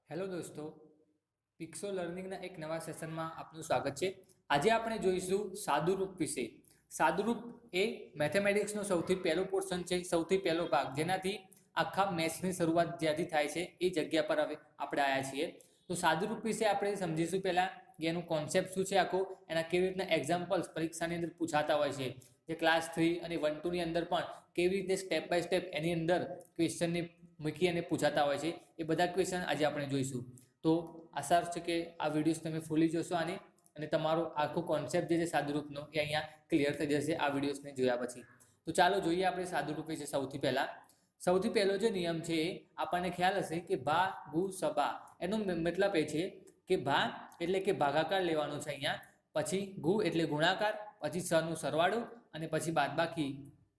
Hello દોસ્તો, પિક્સો લર્નિંગના એક નવા સેશનમાં આપનું સ્વાગત છે. આજે આપણે જોઈશું સાદુરૂપ વિશે. સાદુરૂપ એ મેથેમેટિક્સનો સૌથી પહેલો પોર્શન છે, સૌથી પહેલો ભાગ, જેનાથી આખા મેથ્સની શરૂઆત જ્યાંથી થાય છે એ જગ્યા પર હવે આપણે આવ્યા છીએ. તો સાદુરૂપ વિશે આપણે સમજીશું. પહેલાં કે એનું કોન્સેપ્ટ શું છે આખો, એના કેવી રીતના એક્ઝામ્પલ્સ પરીક્ષાની અંદર પૂછાતા હોય છે, જે ક્લાસ 3 અને 1-2 ની અંદર પણ કેવી રીતે સ્ટેપ બાય સ્ટેપ એની અંદર ક્વેશ્ચનની મૂકી અને પૂછાતા હોય છે, એ બધા ક્વેશ્ચન આજે આપણે જોઈશું. તો આશા છે કે આ વિડીયોઝ તમે ફૂલી જોશો અને તમારો આખો કોન્સેપ્ટ જે છે સાદુરૂપનો એ અહીંયા ક્લિયર થઈ જશે આ વિડીયોઝને જોયા પછી. તો ચાલો જોઈએ આપણે સાદુરૂપ વિશે. સૌથી પહેલો જે નિયમ છે એ આપણને ખ્યાલ હશે કે ભા ગુ સબા. એનો મતલબ એ છે કે ભા એટલે કે ભાગાકાર લેવાનો છે અહીંયા, પછી ગુ એટલે ગુણાકાર, પછી સનું સરવાળો અને પછી બાદબાકી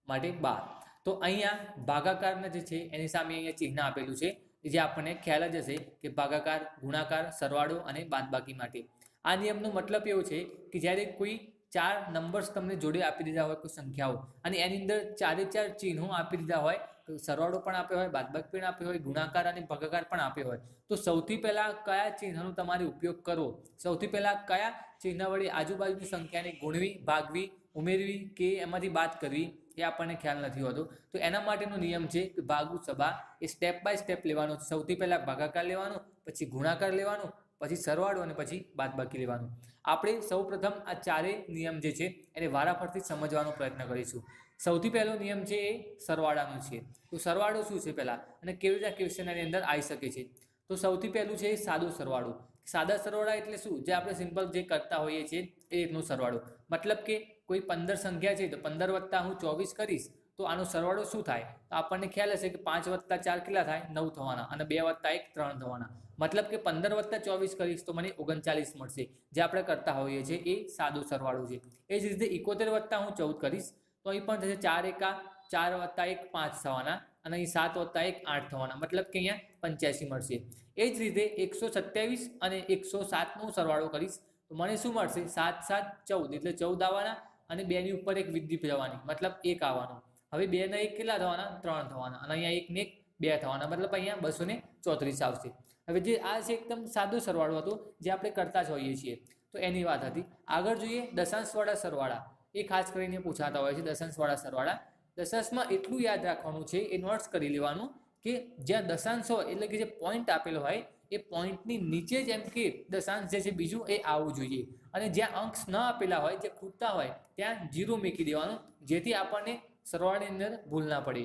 માટે બા. તો અહીંયા ભાગાકારના જે છે એની સામે અહીંયા ચિહ્ન આપેલું છે, જે આપણને ખ્યાલ જ હશે કે ભાગાકાર, ગુણાકાર, સરવાળો અને બાદબાકી માટે. આ નિયમનો મતલબ એવો છે કે જ્યારે કોઈ 4 નંબર્સ તમને જોડે આપી દીધા હોય, કોઈ સંખ્યાઓ, અને એની અંદર 4 ચિહ્નો આપી દીધા હોય, સરવાળો પણ આપ્યો હોય, બાદબાકી પણ આપ્યો હોય, ગુણાકાર અને ભાગાકાર પણ આપ્યો હોય, તો સૌથી પહેલા કયા ચિહ્નનો તમારે ઉપયોગ કરવો, સૌથી પહેલા કયા ચિહ્ન વડે આજુબાજુની સંખ્યાને ગુણવી, ભાગવી, ઉમેરવી કે એમાંથી બાદ કરવી, એ આપણને ખ્યાલ નથી હોતો. તો એના માટેનો નિયમ છે કે ભાગુ સબા એ સ્ટેપ બાય સ્ટેપ લેવાનો. સૌથી પહેલા ભાગાકાર લેવાનો, પછી ગુણાકાર લેવાનો, પછી સરવાળો અને પછી બાદબાકી લેવાનું. આપણે સૌપ્રથમ આ ચારેય નિયમ જે છે એને વારાફરતી સમજવાનો પ્રયત્ન કરીશું. સૌથી પહેલો નિયમ છે એ સરવાળાનો છે. તો સરવાળો શું છે પહેલા, અને કેવી રીતે ક્વેશ્ચનની અંદર આવી શકે છે. તો સૌથી પહેલું છે સાદો સરવાળો. સાદા સરવાળા એટલે શું, જે આપણે સિમ્પલ જે કરતા હોઈએ છીએ એ રીતનો સરવાળો. મતલબ કે કોઈ 15 સંખ્યા છે તો 15 વત્તા હું 24 કરીશ તો આનો સરવાળો શું થાય, તો આપણને ખ્યાલ હશે કે 5 વત્તા 4 કેટલા થાય, 9 થવાના, અને 2 વત્તા 1 3 થવાના. મતલબ કે 15 વત્તા 24 કરીશ તો મને 39 મળશે, જે આપણે કરતા હોઈએ છીએ એ સાદો સરવાળો છે. એ જ રીતે 71 વત્તા હું 14 કરીશ તો અહીં પણ થશે 4 એકા 4 વત્તા 1 5 થવાના, અને અહીં 7 વત્તા 1 8 થવાના, મતલબ કે અહીંયા 85 મળશે. એ જ રીતે 127 અને 107નો સરવાળો કરીશ તો મને શું મળશે, 7 7 14 એટલે 14 આવવાના, અને 2 ની ઉપર એક વિધિ જવાની, મતલબ 1 આવવાનું. હવે 2 ને 1 કેટલા થવાના, 3 થવાના, અને અહીંયા 1 ને 1 2 થવાના, મતલબ અહીંયા 234 આવશે. હવે જે આ છે એકદમ સાદો સરવાળો હતો, જે આપણે કરતા જ હોઈએ છીએ. તો એની વાત હતી. આગળ જોઈએ દશાંશવાળા સરવાળા. એ ખાસ કરીને પૂછાતા હોય છે દશાંશવાળા સરવાળા. દશાંશમાં એટલું યાદ રાખવાનું છે, એ નોટ્સ કરી લેવાનું કે જ્યાં દશાંશ હોય એટલે કે જે પોઈન્ટ આપેલો હોય એ પોઈન્ટની નીચે જ એમ કે દશાંશ જે છે બીજું એ આવવું જોઈએ, અને જ્યાં અંક ન આપેલા હોય, જે ખૂટતા હોય ત્યાં 0 મૂકી દેવાનું, જેથી આપણને સરવાળાની અંદર ભૂલ ના પડે.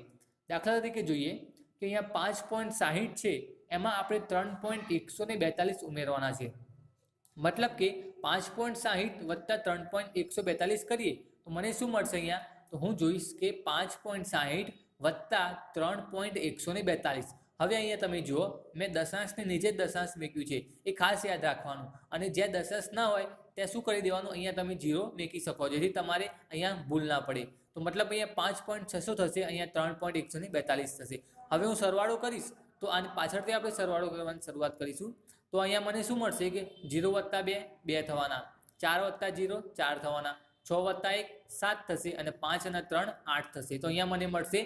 દાખલા તરીકે જોઈએ કે અહીંયા 5.60 છે, એમાં આપણે 3.142 ઉમેરવાના છે. મતલબ કે 5.60 વત્તા 3.142 કરીએ તો મને શું મળશે અહીંયા, તો હું જોઈશ કે 5.60 વત્તા 3.142. હવે અહીંયા તમે જુઓ, મેં દશાંશની નીચે દશાંશ મૂક્યું છે, એ ખાસ યાદ રાખવાનું. અને જ્યાં દશાંશ ના હોય ત્યાં શું કરી દેવાનું, અહીંયા તમે 0 મૂકી શકો, જેથી તમારે અહીંયા ભૂલ ના પડે. તો મતલબ અહીંયા 5.600 થશે, અહીંયા 3.142 થશે. હવે હું સરવાળો કરીશ તો આની પાછળથી આપણે સરવાળો કરવાની શરૂઆત કરીશું. તો અહીંયા મને શું મળશે કે 0 વત્તા 2 2 થવાના, 4 વત્તા 0 4 થવાના, 6 વત્તા 1 7 થશે, અને 5 અને 3 8 થશે. તો અહીંયા મને મળશે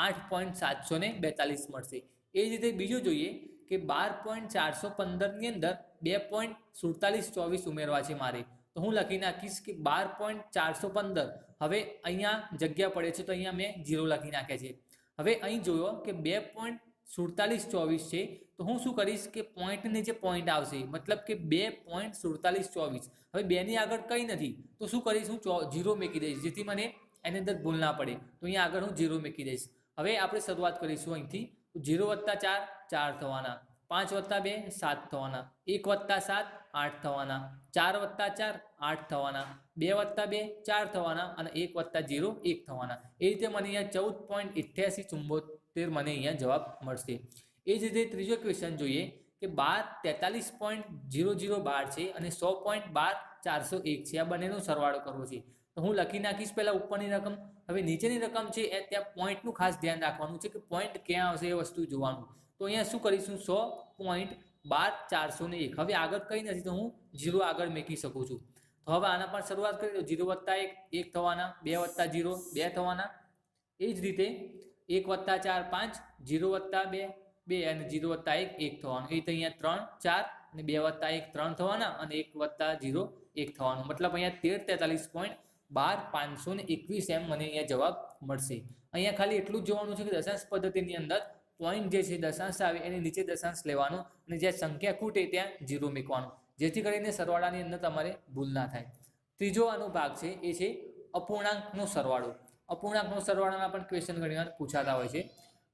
8.742 મળશે. એ જ રીતે બીજું જોઈએ કે 12.415 ની અંદર 2.4724 ઉમેરવા છે મારે, તો હું લખી નાખીશ કે 12.415. હવે અહીંયા જગ્યા પડે છે તો અહીંયા મેં 0 લખી નાખ્યા છે. હવે અહીં જોયો કે 2.4724 છે, તો હું શું કરીશ કે પોઈન્ટની નીચે પોઈન્ટ આવશે, મતલબ કે 2.4724. હવે 2 ની આગળ કંઈ નથી તો શું કરીશ, હું 0 મૂકી દઈશ, જેથી મને એની અંદર ભૂલ ના પડે. તો અહીંયા આગળ હું 0 મૂકી દઈશ. હવે આપણે શરૂઆત કરીશું અહીંથી. 0 વત્તા 4 4 થવાના, 5 વત્તા 2 7 થવાના, 1 વત્તા 7 8 થવાના, 4 વત્તા 4 8 થવાના, 2 વત્તા 2 4 થવાના, અને 1 વત્તા 0 1 થવાના. એ રીતે મને અહીંયા 14.8874 મને અહીંયા જવાબ મળશે. એ જ રીતે ત્રીજો ક્વેશ્ચન જોઈએ કે 12 43.0012 છે અને 100.12401 છે. આ બંનેનો સરવાળો કરવો છે. તો હું લખી નાખીશ પહેલા ઉપરની રકમ. હવે નીચેની રકમ છે એ ત્યાં પોઈન્ટનું ખાસ ધ્યાન રાખવાનું છે કે પોઈન્ટ ક્યાં આવશે એ વસ્તુ જોવાનું. તો અહીંયા શું કરીશું, 100.12401. હવે આગળ કંઈ નથી તો હું 0 આગળ મૂકી શકું છું. તો હવે આના પર શરૂઆત કરી દો. 0 વત્તા 1 1 થવાના, 2 વત્તા 0 2 થવાના. એ જ રીતે 1 વત્તા 4 5, 0 વત્તા 2 2 અને 0 વત્તા 1 1 થવાનું. એ રીતે અહીંયા 3 4 અને 2 વત્તા 1 3 થવાના અને 1 વત્તા 0 1 થવાનું. મતલબ અહીંયા 1343.12521 એમ મને અહીંયા જવાબ મળશે. અહીંયા ખાલી એટલું જ જોવાનું છે કે દશાંશ પદ્ધતિની અંદર પોઈન્ટ જે છે દશાંશ આવે એની નીચે દશાંશ લેવાનો અને જ્યાં સંખ્યા ખૂટે ત્યાં 0 મૂકવાનું, જેથી કરીને સરવાળાની અંદર તમારે ભૂલ ના થાય. ત્રીજો આનો ભાગ છે એ છે અપૂર્ણાંકનો સરવાળો. અપૂર્ણાંકનો સરવાળાના પણ ક્વેશ્ચન ઘણીવાર પૂછાતા હોય છે.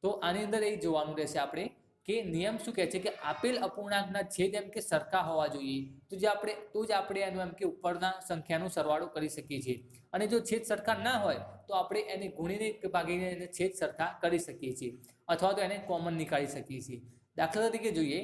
તો આની અંદર એ જોવાનું રહેશે આપણે કે નિયમ શું કહે છે કે આપેલ અપૂર્ણાંકના છેદ એમ કે સરખા હોવા જોઈએ તો જ આપણે એનું એમ કે ઉપરના સંખ્યાનો સરવાળો કરી શકીએ છીએ. અને જો છેદ સરખા ના હોય તો આપણે એને ગુણીને કે ભાગીને એને છેદ સરખા કરી શકીએ છીએ અથવા તો એને કોમન નીકાળી શકીએ છીએ. દાખલા તરીકે જોઈએ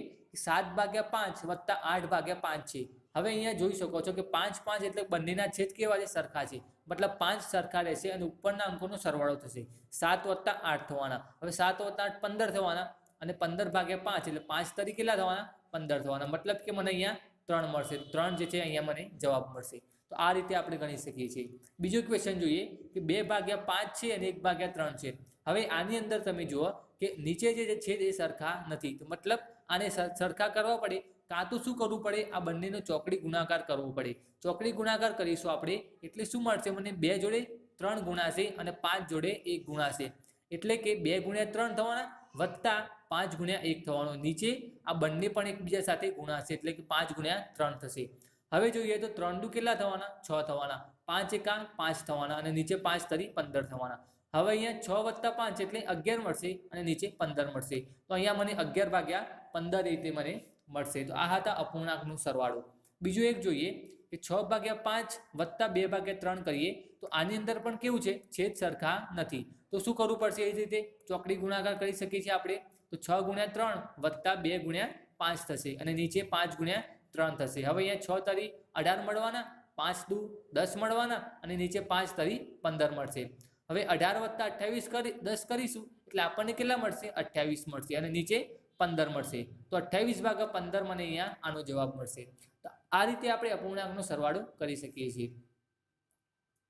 7/5 વત્તા 8/5 છે. હવે અહીંયા જોઈ શકો છો કે 5 5 એટલે બંનેના છેદ કેવા છે? સરખા છે. મતલબ 5 સરખા રહેશે અને ઉપરના અંકોનો સરવાળો થશે. 7 વત્તા 8 થવાના. હવે 7 વત્તા 8 15 થવાના અને 15/5 એટલે 5 તરી કેટલા થવાના? 15 થવાના. મતલબ કે મને અહીંયા 3 મળશે. 3 જે છે અહીંયા મને જવાબ મળશે. તો આ રીતે આપણે ગણી શકીએ છીએ. બીજો ક્વેશ્ચન જોઈએ કે 2/5 છે અને 1/3 છે. હવે આની અંદર તમે જુઓ કે નીચે જે છે એ સરખા નથી. તો મતલબ આને સરખા કરવા પડે કાં તો શું કરવું પડે? આ બંનેનો ચોકડી ગુણાકાર કરવો પડે. ચોકડી ગુણાકાર કરીશું આપણે એટલે શું મળશે? મને 2 જોડે 3 ગુણાશે અને 5 જોડે 1 ગુણાશે. એટલે કે 2 ગુણ્યા 3 થવાના વત્તા 5 ગુણ્યા 1 થવાનો. નીચે આ બંને પણ એકબીજા સાથે ગુણાશે એટલે કે 5 ગુણ્યા 3 થશે. હવે જોઈએ તો 3 દુ કેટલા થવાના? 6 થવાના. 5 એકા 5 થવાના અને નીચે 5 તરી 15 થવાના. હવે અહીંયા 6 વત્તા 5 એટલે 11 મળશે અને નીચે 15 મળશે. તો અહીંયા મને 11/15 રીતે મને મળશે. તો આ હતા અપૂર્ણાંકનો સરવાળો. બીજું એક જોઈએ કે 6/5 વત્તા 2/3 કરીએ તો આની અંદર પણ કેવું છે? છેદ સરખા નથી. તો શું કરવું પડશે? એ જ રીતે ચોકડી ગુણાકાર કરી શકીએ છીએ આપણે. તો 6 ગુણ્યા 3 વત્તા 2 ગુણ્યા 5 થશે અને નીચે 5 ગુણ્યા 3 થશે. હવે અહીંયા 6 તરી 18 મળવાના, 5 દુ 10 મળવાના અને નીચે 5 તરી 15 મળશે. હવે 18 વત્તા 28 10 કરીશું એટલે આપણને કેટલા મળશે? 28 મળશે અને નીચે 15 મળશે. તો 28/15 મને અહીંયા આનો જવાબ મળશે. તો આ રીતે આપણે અપૂર્ણાંકનો સરવાળો કરી શકીએ છીએ.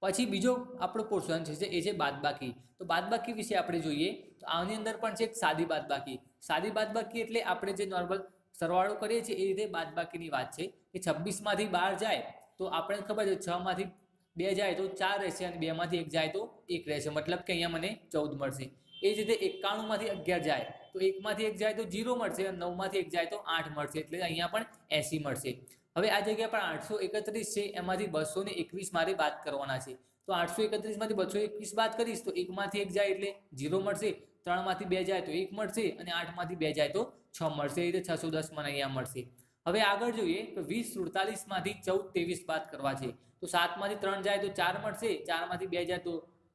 પછી બીજો આપણો પોર્શન છે એ છે બાદબાકી. તો બાદબાકી વિશે આપણે જોઈએ તો આની અંદર પણ છે એક સાદી બાદબાકી. સાદી બાદબાકી એટલે આપણે જે નોર્મલ સરવાળો કરીએ છીએ એ રીતે બાદબાકીની વાત છે કે 26માંથી 12 જાય તો આપણે ખબર છે 6માંથી 2 જાય તો 4 રહેશે અને 2માંથી 1 જાય તો 1 રહેશે. મતલબ કે અહીંયા મને 14 મળશે. એ જ રીતે 91માંથી 11 જાય તો 1માંથી 1 જાય તો 0 મળશે અને 9માંથી 1 જાય તો 8 મળશે. એટલે અહીંયા પણ 80 મળશે. હવે આ જગ્યા પર 831 છે, એમાંથી 221 મારે બાદ કરવાના છે. તો 831માંથી 221 બાદ કરીશ તો 1માંથી 1 જાય એટલે 0 મળશે, 3માંથી 2 જાય તો 1 મળશે અને 8માંથી 2 જાય તો 6 મળશે. એ રીતે 610 મને અહીંયા મળશે. હવે આગળ જોઈએ તો 2047માંથી 1423 બાદ કરવા છે. તો 7માંથી 3 જાય તો 4 મળશે, 4માંથી 2 જાય તો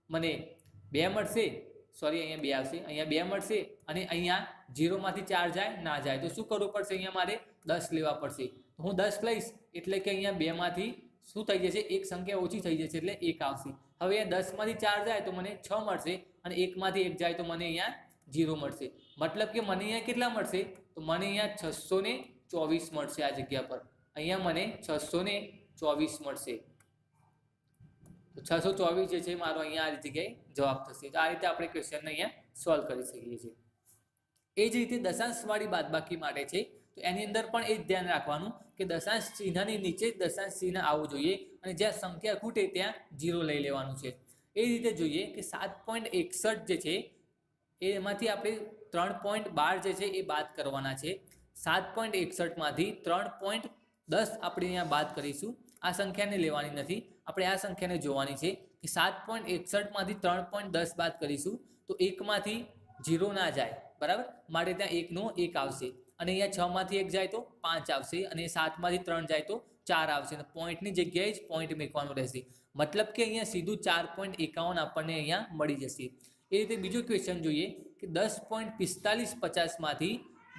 મને 2 મળશે, સોરી અહીંયા 2 આવશે, અહીંયા 2 મળશે અને અહીંયા 0માંથી 4 જાય ના જાય તો શું કરવું પડશે? અહીંયા મારે 10 લેવા પડશે. હું 10 લઈશ એટલે કે અહીંયા 2માંથી શું થઈ જશે? એક સંખ્યા ઓછી થઈ જશે એટલે 1 આવશે. હવે અહીંયા 10માંથી 4 જાય તો મને 6 મળશે અને 1માંથી 1 જાય તો મને અહીંયા 0 મળશે. મતલબ કે મને અહીંયા કેટલા મળશે? તો મને અહીંયા 624 મળશે. આ જગ્યા પર અહીંયા મને 624 મળશે. તો 624 જે છે મારો અહીંયા આ જગ્યાએ જવાબ થશે. તો આ રીતે આપણે ક્વેશ્ચનને અહીંયા સોલ્વ કરી શકીએ છીએ. એ જ રીતે દશાંશવાળી બાદબાકી માટે છે તો એની અંદર પણ એ જ ધ્યાન રાખવાનું કે દશાંશ ચિહ્નની નીચે જ દશાંશ ચિહ્ન આવવું જોઈએ અને જ્યાં સંખ્યા ખૂટે ત્યાં 0 લઈ લેવાનું છે. એ રીતે જોઈએ કે 7.61 જે છે એમાંથી આપણે 3.12 જે છે એ બાદ કરવાના છે. 7.61માંથી 3.10 આપણે અહીંયા બાદ કરીશું. આ સંખ્યાને લેવાની નથી, આપણે આ સંખ્યાને જોવાની છે કે 7.61માંથી 3.10 બાદ કરીશું તો 1માંથી 0 ના જાય, બરાબર? માટે ત્યાં 1નો 1 આવશે અને અહીંયા 6માંથી 1 જાય તો 5 આવશે અને 7માંથી 3 જાય તો 4 આવશે અને પોઈન્ટની જગ્યાએ જ પોઈન્ટ મૂકવાનું રહેશે. મતલબ કે અહીંયા સીધું 4.51 આપણને અહીંયા મળી જશે. એ રીતે બીજો ક્વેશ્ચન જોઈએ કે 10.4550માંથી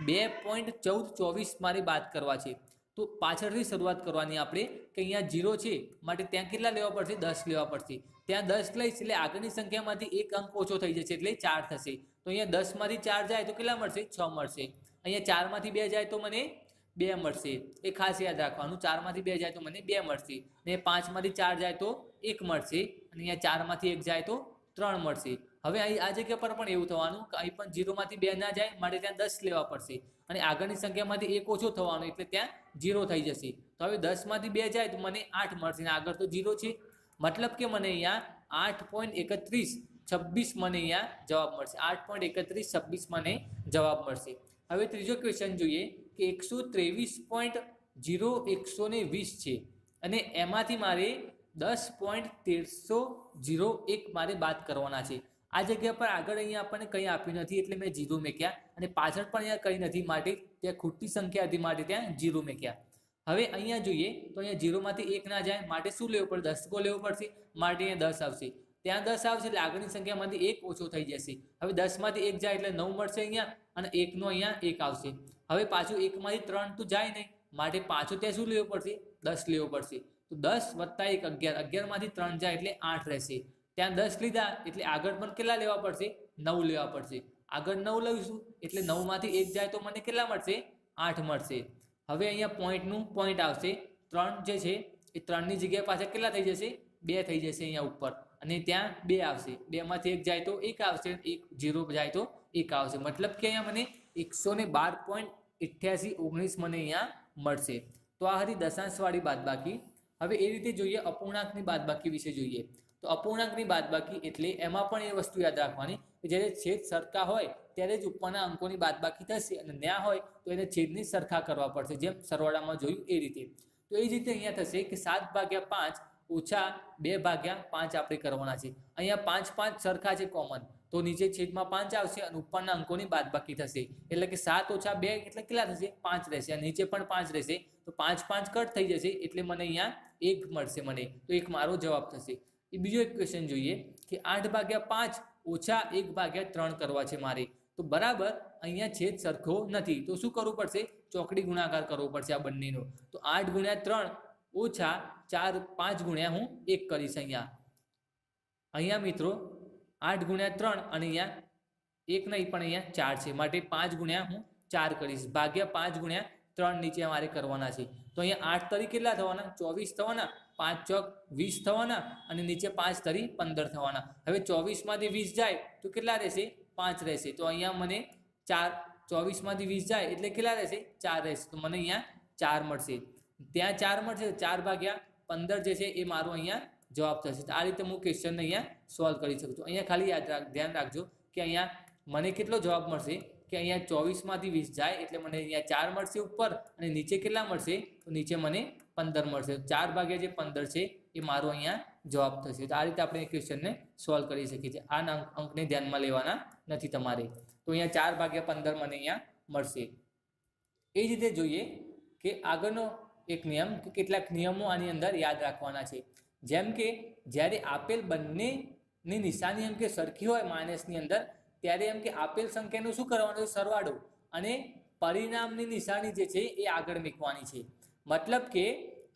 2.1424 મારે બાદ કરવા છે. તો પાછળથી શરૂઆત કરવાની આપણે કે અહીંયા 0 છે માટે ત્યાં કેટલા લેવા પડશે? 10 લેવા પડશે. ત્યાં 10 લઈશ એટલે આગળની સંખ્યામાંથી એક અંક ઓછો થઈ જશે એટલે 4 થશે. તો અહીંયા 10માંથી 4 જાય તો કેટલા મળશે? 6 મળશે. અહીંયા 4માંથી 2 જાય તો મને 2 મળશે. એ ખાસ યાદ રાખવાનું, 4માંથી 2 જાય તો મને 2 મળશે અને 5માંથી 4 જાય તો 1 મળશે અને અહીંયા 4માંથી 1 જાય તો 3 મળશે. હવે અહીં આ જગ્યા પર પણ એવું થવાનું કે અહીં પણ 0 માંથી 2 ના જાય માટે ત્યાં 10 લેવા પડશે અને આગળની સંખ્યામાંથી 1 ઓછો થવાનો એટલે ત્યાં 0 થઈ જશે. તો હવે 10 માંથી 2 જાય તો મને 8 મળશે અને આગળ તો 0 છે, મતલબ કે મને અહીંયા 8.3126 મને અહીંયા જવાબ મળશે. 8.3126 મને જવાબ મળશે. હવે ત્રીજો ક્વેશ્ચન જોઈએ કે 123.0120 છે અને એમાંથી મારે 10.1301 મારે બાદ કરવાના છે. આ જગ્યા પર આગળ અહીંયા આપણને કંઈ આપ્યું નથી એટલે મેં 0 મૂક્યા અને પાછળ પણ અહીંયા કંઈ નથી માટે ત્યાં ખોટી સંખ્યા હતી માટે ત્યાં 0 મૂક્યા. હવે અહીંયા જોઈએ તો અહીંયા 0 માંથી 1 ના જાય માટે શું લેવું પડે? દસકો લેવો પડશે માટે અહીંયા 10 આવશે. ત્યાં 10 આવશે એટલે આગળની સંખ્યામાંથી 1 ઓછો થઈ જશે. હવે 10 માંથી 1 જાય એટલે 9 મળશે અહીંયા અને 1 નો અહીંયા 1 આવશે. હવે પાછું 1 માંથી 3 તો જાય નહીં માટે પાછું ત્યાં શું લેવું પડશે? 10 લેવો પડશે. તો 10 વત્તા 1 11, 11 માંથી 3 જાય એટલે 8 રહેશે. ત્યાં 10 લીધા એટલે આગળ પણ કેટલા લેવા પડશે? 9 લેવા પડશે. આગળ 9 લઈશું એટલે 9 માંથી 1 જાય તો મને કેટલા મળશે? 8 મળશે. હવે અહીંયા પોઈન્ટનું પોઈન્ટ આવશે. 3 જે છે એ 3 ની જગ્યાએ પાછા કેટલા થઈ જશે? 2 થઈ જશે અહીંયા ઉપર અને ત્યાં 2 આવશે. 2 માંથી 1 જાય તો 1 આવશે, 0 જાય તો 1 આવશે. મતલબ કે અહીંયા મને 112.8819 મને અહીંયા મળશે. તો આ હતી દશાંશવાળી બાદબાકી. હવે એ રીતે જોઈએ અપૂર્ણાંકની બાદબાકી વિશે જોઈએ. તો અપૂર્ણાંકની બાદબાકી એટલે એમાં પણ એ વસ્તુ યાદ રાખવાની કે જ્યારે છેદ સરખા હોય ત્યારે જ ઉપરના અંકોની બાદબાકી થશે અને ન્યા હોય તો એને છેદની સરખા કરવા પડશે, જેમ સરવાળામાં જોયું એ રીતે. તો એ જ રીતે અહીંયા થશે કે 7/5 ઓછા 2/5 આપણે કરવાના છે. અહીંયા 5 5 સરખા છે કોમન, તો નીચે છેદમાં 5 આવશે અને ઉપરના અંકોની બાદબાકી થશે એટલે કે 7 ઓછા 2 એટલે કેટલા થશે? 5 રહેશે અને નીચે પણ 5 રહેશે તો 5 5 કટ થઈ જશે એટલે મને અહીંયા 1 મળશે મને, તો 1 મારો જવાબ થશે. એ બીજો એક ક્વેશ્ચન જોઈએ કે 8/5 ઓછા 1/3 કરવા છે મારે. તો બરાબર અહીંયા છેદ સરખો નથી તો શું કરવું પડશે? ચોકડી ગુણાકાર કરવો પડશે આ બંનેનો. તો 8 ગુણ્યા 3 ઓછા 4 5 ગુણ્યા હું 1 કરીશ. અહીંયા મિત્રો 8 ગુણ્યા 3 અને અહીંયા 1 નહીં પણ અહીંયા 4 છે માટે 5 ગુણ્યા હું 4 કરીશ ભાગ્યા 5 ગુણ્યા 3 નીચે મારે કરવાના છે. તો અહીંયા 8 તરી કેટલા થવાના? 24 થવાના, 5 ચોક 20 થવાના અને નીચે 5 તરી 15 થવાના. હવે 24 માંથી 20 જાય તો કેટલા રહેશે? 5 રહેશે. તો અહીંયા મને 4 24 માંથી 20 જાય એટલે કેટલા રહેશે? 4 રહેશે. તો મને અહીંયા 4 મળશે. ત્યાં 4 મળશે, 4/15 જે છે એ મારો અહીંયા જવાબ થશે. તો આ રીતે હું ક્વેશ્ચન અહીંયા સોલ્વ કરી શકું છું. અહીંયા ખાલી ધ્યાન રાખજો કે અહીંયા મને કેટલો જવાબ મળશે કે અહીંયા 24 માંથી 20 જાય એટલે મને અહીંયા 4 મળશે ઉપર અને નીચે કેટલા મળશે? તો નીચે મને 15 મળશે. 4/15 છે એ મારો અહીંયા જવાબ થશે. તો આ રીતે આપણે ક્વેશ્ચનને સોલ્વ કરી શકીએ છીએ. આ અંકને ધ્યાનમાં લેવાના નથી તમારે. તો અહીંયા 4/15 મને અહીંયા મળશે. એ જ રીતે જોઈએ કે આગળનો એક નિયમ કે કેટલાક નિયમો આની અંદર યાદ રાખવાના છે. જેમ કે જ્યારે આપેલ બંનેની નિશાની એમ કે સરખી હોય માઇનસની અંદર ત્યારે એમ કે આપેલ સંખ્યાનું શું કરવાનું છે? સરવાળો અને પરિણામની નિશાની જે છે એ આગળ મૂકવાની છે. મતલબ કે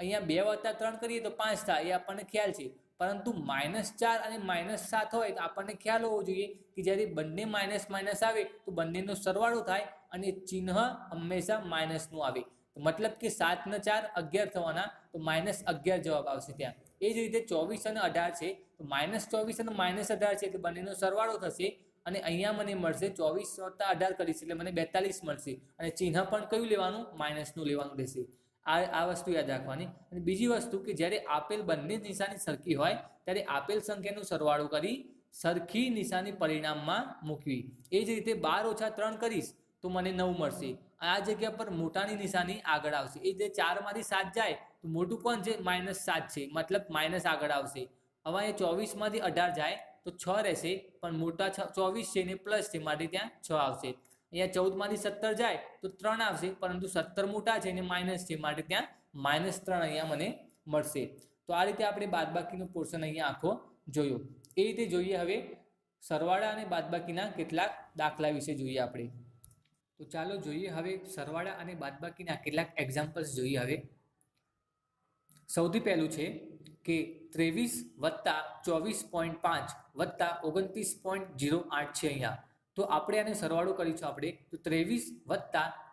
અહીંયા 2 + 3 કરીએ તો 5 થાય એ આપણને ખ્યાલ છે, પરંતુ -4 અને -7 હોય તો આપણને ખ્યાલ હોવો જોઈએ કે જ્યારે બંને માઇનસ માઇનસ આવે તો બંનેનો સરવાળો થાય અને ચિહ્ન હંમેશા માઇનસનું આવે. મતલબ કે 7 ને 4 11 થવાના તો -11 જવાબ આવશે ત્યાં. એ જ રીતે 24 અને 18 છે તો -24 અને -18 છે એટલે બંનેનો સરવાળો થશે અને અહીંયા મને મળશે 24 + 18 કરીશ એટલે મને 42 મળશે અને ચિહ્ન પણ કયું લેવાનું? માઇનસનું લેવાનું રહેશે. આ વસ્તુ યાદ રાખવાની. અને બીજી વસ્તુ કે જ્યારે આપેલ બંને નિશાની સરખી હોય ત્યારે આપેલ સંખ્યાનો સરવાળો કરી સરખી નિશાની પરિણામમાં મૂકવી. એ જ રીતે 12 - 3 કરીશ તો મને 9 મળશે. આ જગ્યા પર મોટાની નિશાની આગળ આવશે. એ જે 4 માંથી 7 જાય તો મોટું કોણ છે? -7 છે, મતલબ માઇનસ આગળ આવશે. હવે અહીંયા 24 માંથી 18 જાય તો 6 રહેશે પણ મોટા 24 છે ને પ્લસ છે માટે ત્યાં 6 આવશે. અહીંયા 14 માંથી 17 જાય તો 3 આવશે પરંતુ 17 મોટા છે ને માઇનસ છે માટે ત્યાં -3 અહીંયા મને મળશે. તો આ રીતે આપણે બાદબાકીનો પોર્શન અહીંયા આખો જોયો. એ રીતે જોઈએ હવે સરવાળા અને બાદબાકીના કેટલાક દાખલા વિશે જોઈએ આપણે. તો ચાલો જોઈએ હવે સરવાળા અને બાદબાકીના કેટલાક એક્ઝામ્પલ્સ જોઈએ. હવે સૌથી પહેલું છે કે 23 + 24.5 + 29.08 છે અહીંયા. તો આપણે આને સરવાળો કરીશું આપણે તો 23 +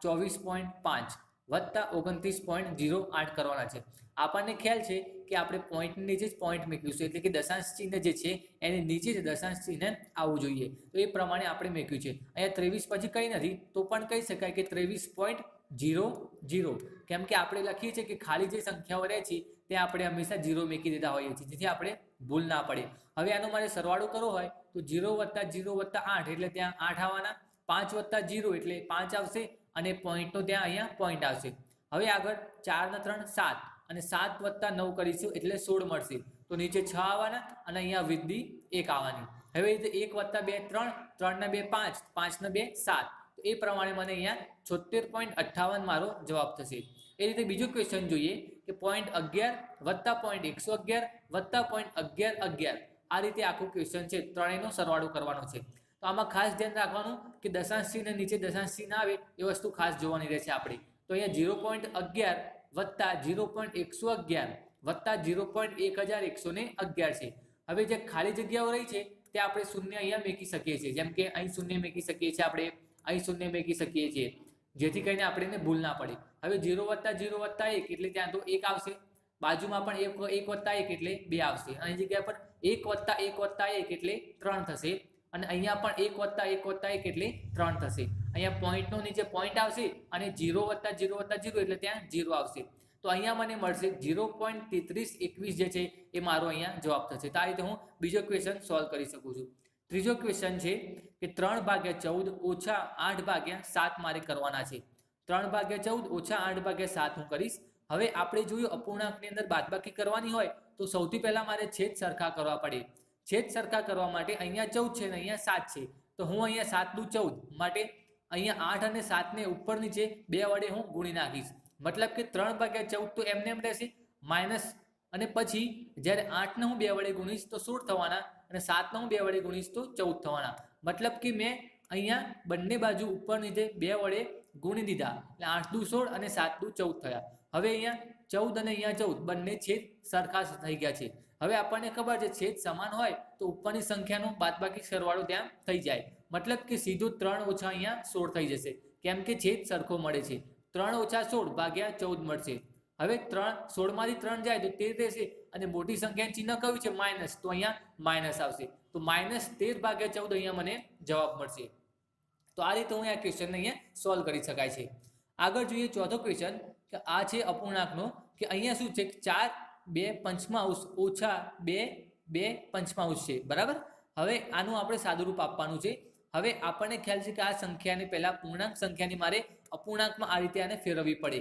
24.5 + 29.08 કરવાના છે. આપણને ખ્યાલ છે કે આપણે પોઈન્ટની નીચે જ પોઈન્ટ મૂક્યું છે, એટલે કે દશાંશ ચિહ્ન જે છે એની નીચે જ દશાંશ ચિહ્ન આવવું જોઈએ. તો એ પ્રમાણે આપણે મૂક્યું છે. અહીંયા 23 પછી કંઈ નથી તો પણ કહી શકાય કે 23.00, કેમ કે આપણે લખીએ છીએ કે ખાલી જે સંખ્યાઓ રહે છે તે આપણે હંમેશા 0 મૂકી દેતા હોઈએ છીએ, જેથી આપણે ભૂલ ના પડે. હવે આનો મારે સરવાળો કરવો હોય તો 0 + 0 + 8 એટલે ત્યાં 8 આવવાના, 5 + 0 એટલે 5 આવશે અને પોઈન્ટનો ત્યાં અહીંયા પોઈન્ટ આવશે. હવે આગળ 4 ને 3 7 અને 7 + 9 કરીશું એટલે 16 મળશે. તો નીચે 6 આવવાના અને અહીંયા વૃદ્ધિ 1 આવવાની. હવે 1 + 2 3, 3 ને 2 5, 5 ને 2 7. તો એ પ્રમાણે મને અહીંયા 76.58 મારો જવાબ થશે. એ રીતે બીજો ક્વેશ્ચન જોઈએ કે 0.11 + 0.111 + 0.1111. આ રીતે આખું ક્વેશ્ચન છે, ત્રણેયનો સરવાળો કરવાનો છે. તો આમાં ખાસ ધ્યાન રાખવાનું કે દશાંશ ચિહ્ન નીચે દશાંશ ચિહ્ન આવે એ વસ્તુ ખાસ જોવાની રહેશે આપણે. તો અહીંયા 0.11 + 0.111 + 0.1111 છે. હવે જે ખાલી જગ્યાઓ રહી છે તે આપણે શૂન્ય અહીંયા મૂકી શકીએ છીએ, જેમ કે અહીં શૂન્ય મૂકી શકીએ છીએ, આપણે અહીં શૂન્ય મૂકી શકીએ છીએ, જેથી કરીને આપણે ભૂલ ના પડે. હવે 0 + 0 + 1 એટલે ત્યાં તો 1 આવશે, બાજુમાં પણ 1 + 1 એટલે 2 આવશે, અહીં જગ્યા પર 1 + 1 + 1 એટલે 3 થશે અને અહીંયા પણ 1 + 1 + 1 એટલે 3 થશે. અહીંયા પોઈન્ટનો નીચે પોઈન્ટ આવશે અને 0 + 0 + 0 એટલે ત્યાં 0 આવશે. તો અહીંયા મને મળશે 0.3321 જે છે એ મારો અહીંયા જવાબ થશે. તો આ રીતે હું બીજો ક્વેશ્ચન સોલ્વ કરી શકું છું. ત્રીજો ક્વેશ્ચન છે કે 3/14 - 8/7 મારે કરવાના છે. 3/14 - 8/7 હું કરીશ. હવે આપણે જોયું અપૂર્ણાંકની અંદર બાદબાકી કરવાની હોય તો સૌથી પહેલા મારે છેદ સરખા કરવા પડે. છેદ સરખા કરવા માટે અહીંયા 14 છે અને અહીંયા 7 છે, તો હું અહીંયા 7 દુ 14 માટે અહીંયા 8 અને 7 ને ઉપર નીચે 2 વડે હું ગુણી નાખીશ. મતલબ કે 3/14 તો એમને એમ રહેશે માઇનસ, અને પછી જ્યારે 8 ને હું 2 વડે ગુણીશ તો 16 થવાના અને 7 ને હું 2 વડે ગુણીશ તો 14 થવાના. મતલબ કે મેં અહીંયા બંને બાજુ ઉપર નીચે 2 વડે ગુણી દીધા એટલે 8 દુ 16 અને 7 દુ 14 થયા. હવે અહીંયા 14 અને અહીંયા 14 બંને છેદ સરખા થઈ ગયા છે. હવે આપણને ખબર છે છેદ સમાન હોય તો ઉપરની સંખ્યાનો બાદબાકી સરવાળો ત્યાં થઈ જાય. મતલબ કે સીધું 3 - અહીંયા 16 થઈ જશે, કેમ કે છેદ સરખો મળે છે. 3 - 16 ભાગ્યા 14 મળશે. હવે 16 માંથી 3 જાય તો 13 રહેશે અને મોટી સંખ્યાનું ચિહ્ન કયું છે માઇનસ, તો અહીંયા માઇનસ આવશે. તો -13/14 અહીંયા મને જવાબ મળશે. તો આ રીતે હું આ ક્વેશ્ચનને અહીંયા સોલ્વ કરી શકાય છે. આગળ જોઈએ ચોથો ક્વેશ્ચન કે આ છે અપૂર્ણાંકનો, કે અહીંયા શું છે 4/2 ઓછા 2/2 છે, બરાબર. હવે આનું આપણે સાદુરૂપ આપવાનું છે. હવે આપણને ખ્યાલ છે કે આ સંખ્યાને પહેલા પૂર્ણાંક સંખ્યાની મારે અપૂર્ણાંકમાં આ રીતે આને ફેરવવી પડે.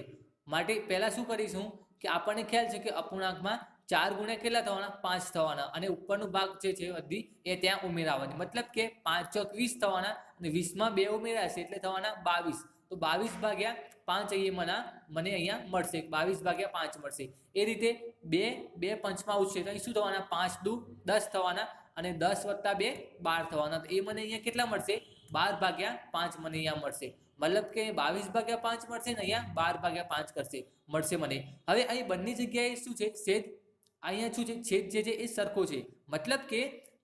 માટે પહેલા શું કરીશું કે આપણને ખ્યાલ છે કે અપૂર્ણાંકમાં 4 ગુણ્યા કેટલા થવાના 5 થવાના અને ઉપરનો ભાગ જે છે બધી એ ત્યાં ઉમેરાવાની. મતલબ કે 5 ચોક 20 થવાના અને 20 માં 2 ઉમેરાશે એટલે થવાના 22. તો 22/5 અહીંયા મને અહીંયા મળશે, 22/5 મળશે. એ રીતે 2/2 છે તો અહીં શું થવાના 5 દુ 10 થવાના અને 10 + 2 12 થવાના. તો એ મને અહીંયા કેટલા મળશે 12/5 મને અહીંયા મળશે. મતલબ કે 22/5 મળશે ને અહીંયા 12/5 મળશે મને. હવે અહીં બંને જગ્યાએ શું છે છેદ, અહીંયા શું છે છેદ જે છે એ સરખો છે. મતલબ કે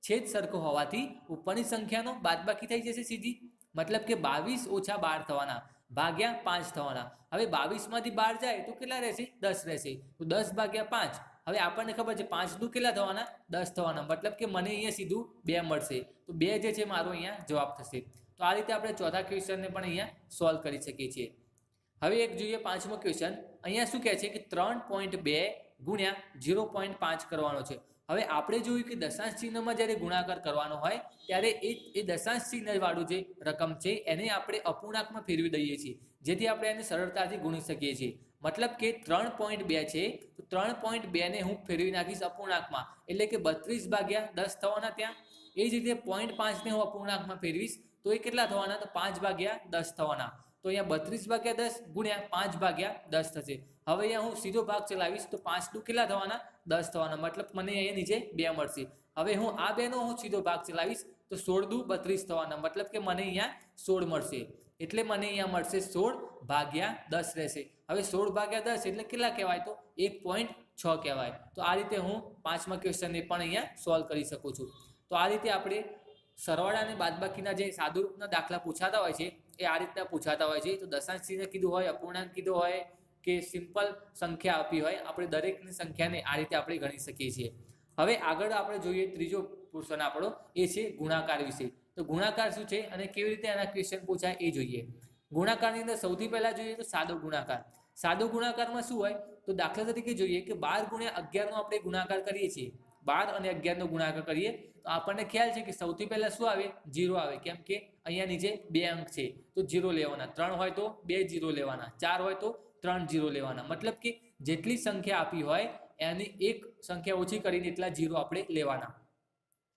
છેદ સરખો હોવાથી ઉપરની સંખ્યાનો બાદબાકી થઈ જશે સીધી. મતલબ કે 22 - 12 થવાના ભાગ્યા 5 થવાના. હવે 22 માંથી 12 જાય તો કેટલા રહેશે 10 રહેશે. તો 10/5. હવે આપણને ખબર છે 5 દુ કેટલા થવાના 10 થવાના. મતલબ કે મને અહીંયા સીધું 2 મળશે. તો 2 જે છે મારો અહીંયા જવાબ થશે. તો આ રીતે આપણે ચોથા ક્વેશ્ચનને પણ અહીંયા સોલ્વ કરી શકીએ છીએ. હવે એક જોઈએ પાંચમો ક્વેશ્ચન. અહીંયા શું કહે છે કે 3.2 ગુણ્યા 0.5 કરવાનો છે. હવે આપણે જોયું કે દશાંશ ચિહ્નમાં જ્યારે ગુણાકાર કરવાનો હોય ત્યારે એ દશાંશ ચિહ્ન વાળું જે રકમ છે એને આપણે અપૂર્ણાંકમાં ફેરવી દઈએ છીએ, જેથી આપણે એને સરળતાથી ગુણી શકીએ છીએ. મતલબ કે 3.2 છે તો 3.2 ને હું ફેરવી નાખીશ અપૂર્ણાંકમાં, એટલે કે 32/10 થવાના ત્યાં. એ જ રીતે 0.5 ને હું અપૂર્ણાંકમાં ફેરવીશ તો એ કેટલા થવાના તો 5/10 થવાના. તો અહીંયા 32/10 ગુણ્યા 5/10 થશે. હવે અહીંયા હું સીધો ભાગ ચલાવીશ તો 5 દુ કેટલા થવાના 10 થવાના. મતલબ મને અહીંયા નીચે 2 મળશે. હવે હું આ 2 નો હું સીધો ભાગ ચલાવીશ તો 16 દુ 32 થવાના. મતલબ કે મને અહીંયા 16 મળશે. એટલે મને અહીંયા મળશે 16/10 રહેશે. હવે 16/10 એટલે કેટલા કહેવાય તો 1.6 કહેવાય. તો આ રીતે હું પાંચમા ક્વેશ્ચનને પણ અહીંયા સોલ્વ કરી શકું છું. તો આ રીતે આપણે સરવાળા અને બાદબાકીના જે સાદુરૂપના દાખલા પૂછાતા હોય છે એ આ રીતના પૂછાતા હોય છે. તો દશાંશ ચિહ્ન કીધું હોય, અપૂર્ણાંક કીધો હોય, કે સિમ્પલ સંખ્યા આપી હોય આપણે દરેકની સંખ્યાને આ રીતે આપણે ગણી શકીએ છીએ. હવે આગળ આપણે જોઈએ ત્રીજો પોર્શન આપણો એ છે ગુણાકાર વિશે. તો ગુણાકાર શું છે અને કેવી રીતે આના ક્વેશ્ચન પૂછાય એ જોઈએ. ગુણાકારની અંદર સૌથી પહેલા જોઈએ તો સાદો ગુણાકાર. સાદો ગુણાકારમાં શું હોય તો દાખલા તરીકે જોઈએ કે 12 × 11 નો આપણે ગુણાકાર કરીએ છીએ. 12 અને 11 નો ગુણાકાર કરીએ તો આપણને ખ્યાલ છે કે સૌથી પહેલા શું આવે 0 આવે, કેમ કે અહીંયા નીચે 2 અંક છે તો 0 લેવાના, 3 હોય તો 2 0 લેવાના, 4 હોય તો 3 0 લેવાના. મતલબ કે જેટલી સંખ્યા આપી હોય એની એક સંખ્યા ઓછી કરીને એટલા 0 આપણે લેવાના.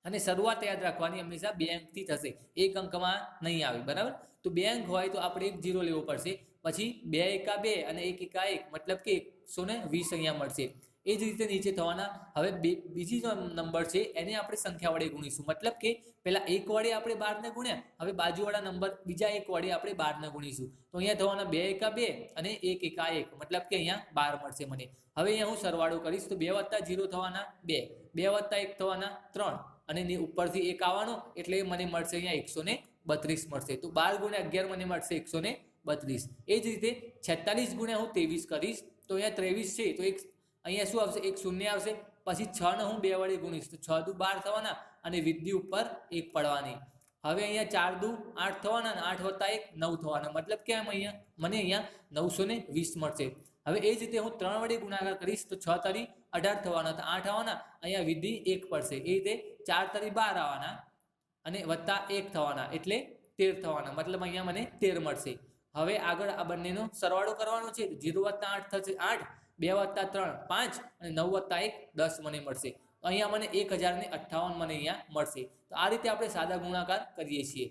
અને શરૂઆત યાદ રાખવાની હંમેશા 2 અંકથી થશે, એક અંકમાં નહીં આવે, બરાબર. તો 2 અંક હોય તો આપણે 1 0 લેવો પડશે, પછી 2 એકા 2 અને 1 એકા 1 મતલબ કે 120 અહીંયા મળશે. એ જ રીતે નીચે થવાના. હવે બીજી જો નંબર છે એને આપણે સંખ્યા વડે ગુણીશું, મતલબ કે પહેલા 1 વડે આપણે 12 ને ગુણ્યા, હવે બાજુવાળા નંબર બીજા 1 વડે આપણે 12 ને ગુણીશું. તો અહીંયા થવાના 2 એકા 2 અને 1 એકા 1 મતલબ કે અહીંયા 12 મળશે મને. હવે અહીંયા હું સરવાળો કરીશ તો 2 + 0 થવાના 2, 2 + 1 થવાના 3 અને ઉપરથી 1 આવવાનો એટલે મને મળશે અહીંયા 132 મળશે. તો 12 × 11 મને મળશે 132. એ જ રીતે 46 × હું 23 કરીશ તો અહીંયા 23 છે તો અહીંયા શું આવશે, 1 0 આવશે. પછી 6 ને હું 2 વડે ગુણીશ તો 6 × 2 = 12 થવાના અને વિધિ ઉપર 1 પડવાની. હવે અહીંયા 4 × 2 = 8 થવાના અને 8 + 1 9 થવાના, મતલબ કે મને અહીંયા 920 મળશે. હવે એ જ રીતે હું 3 વડે ગુણાકાર કરીશ તો 6 × 3 = 18 થવાના, તો 8 આવવાના, અહીંયા વિધિ 1 પડશે. એ રીતે 4 × 3 = 12 આવવાના અને +1 થવાના એટલે 13 થવાના, મતલબ અહીંયા મને 13 મળશે. હવે આગળ આ બંનેનો સરવાળો કરવાનો છે. 0 + 8 થશે 8, 2 + 3 5 અને 9 + 1 10 મને મળશે. તો અહીંયા મને 1058 મને અહીંયા મળશે. તો આ રીતે આપણે સાદા ગુણાકાર કરીએ છીએ.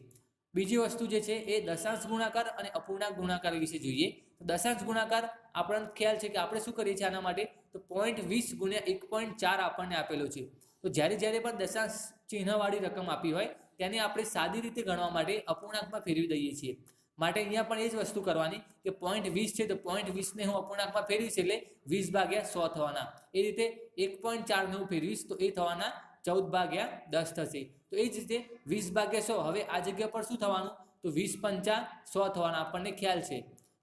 બીજી વસ્તુ જે છે એ દશાંશ ગુણાકાર અને અપૂર્ણાંક ગુણાકાર વિશે જોઈએ. તો દશાંશ ગુણાકાર આપણને ખ્યાલ છે કે આપણે શું કરીએ છીએ આના માટે તો 0.20 × 1.4 આપણને આપેલો છે. તો જ્યારે પણ દશાંશ ચિહ્નવાળી રકમ આપી હોય તેને આપણે સાદી રીતે ગણવા માટે અપૂર્ણાંકમાં ફેરવી દઈએ છીએ. માટે અહીંયા પણ એ જ વસ્તુ કરવાની કે 0.20 છે તો 0.20 ને હું અપૂર્ણાંકમાં ફેરવીશ એટલે 20/100 થવાના. એ રીતે 1.4 ને હું ફેરવીશ તો એ થવાના 14/10 થશે. તો એ જ રીતે 20/100. હવે આ જગ્યા પર શું થવાનું તો 20 × 5 100 થવાના આપણને ખ્યાલ છે.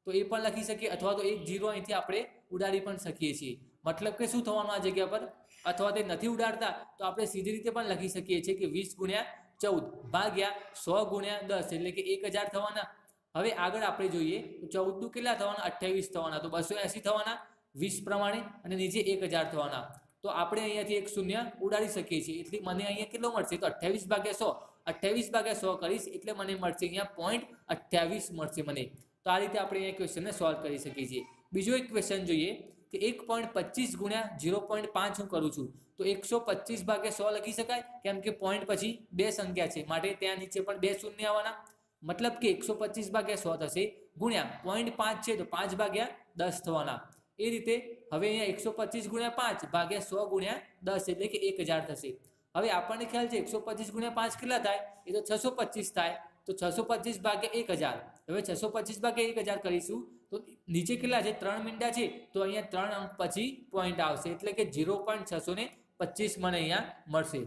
તો એ પણ લખી શકીએ અથવા તો 1 0 અહીંથી આપણે ઉડાડી પણ શકીએ છીએ. મતલબ કે શું થવાનું આ જગ્યા પર, અથવા તે નથી ઉડાડતા તો આપણે સીધી રીતે પણ લખી શકીએ છીએ કે 20 × 14 / 100 × 10 એટલે કે 1000 થવાના. હવે આગળ આપણે જોઈએ તો 14 કેટલા થવાના 28 થવાના, તો 280 થવાના 20 પ્રમાણે અને નીચે 1000 થવાના. તો આપણે અહીંયાથી 1 0 ઉડાડી શકીએ છીએ એટલે મને અહીંયા કેટલો મળશે તો 28/100, 28/100 કરીશ એટલે મને મળશે અહીંયા 0.28 મળશે મને. તો આ રીતે આપણે અહીંયા ક્વેશ્ચનને સોલ્વ કરી શકીએ છીએ. બીજો એક ક્વેશ્ચન જોઈએ કે 1.25 × 0.5 હું કરું છું તો 125/100 લખી શકાય, કેમ કે પોઈન્ટ પછી 2 સંખ્યા છે માટે ત્યાં નીચે પણ 2 શૂન્ય આવવાના. મતલબ કે 125/100 થશે ગુણ્યા 0.5 છે તો 5/10 થવાના. એ રીતે હવે અહીંયા 125 × 5 / 100 × 10 એટલે કે 1000 થશે. હવે આપણને ખ્યાલ છે 125 × 5 કેટલા થાય એ તો 625 થાય. તો 625/1000. હવે 625/1000 કરીશું તો નીચે કેટલા છે 3 મીંડા છે તો અહીંયા 3 અંક પછી પોઈન્ટ આવશે એટલે કે 0.625 મને અહીંયા મળશે.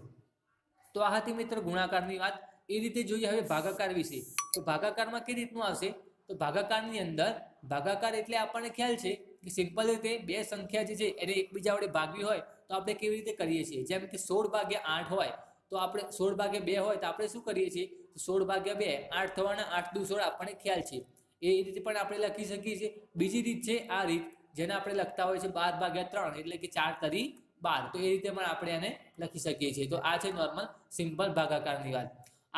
તો આ હતી મિત્ર ગુણાકારની વાત. એ રીતે જોઈએ હવે ભાગાકાર વિશે. તો ભાગાકારમાં કેવી રીતનું આવશે તો ભાગાકારની અંદર ભાગાકાર એટલે આપણને ખ્યાલ છે કે સિમ્પલ રીતે બે સંખ્યા જે છે એને એકબીજા વડે ભાગવી હોય તો આપણે કેવી રીતે કરીએ છીએ. જેમ કે 16/8 હોય તો આપણે 16/2 હોય તો આપણે શું કરીએ છીએ 16/2 8 થવાના, 8 દુ 16 આપણને ખ્યાલ છે. એ રીતે પણ આપણે લખી શકીએ છીએ. બીજી રીત છે આ રીત જેને આપણે લખતા હોય છે 12/3 એટલે કે 4 તરી 12. તો એ રીતે પણ આપણે એને લખી શકીએ છીએ. તો આ છે નોર્મલ સિમ્પલ ભાગાકારની વાત.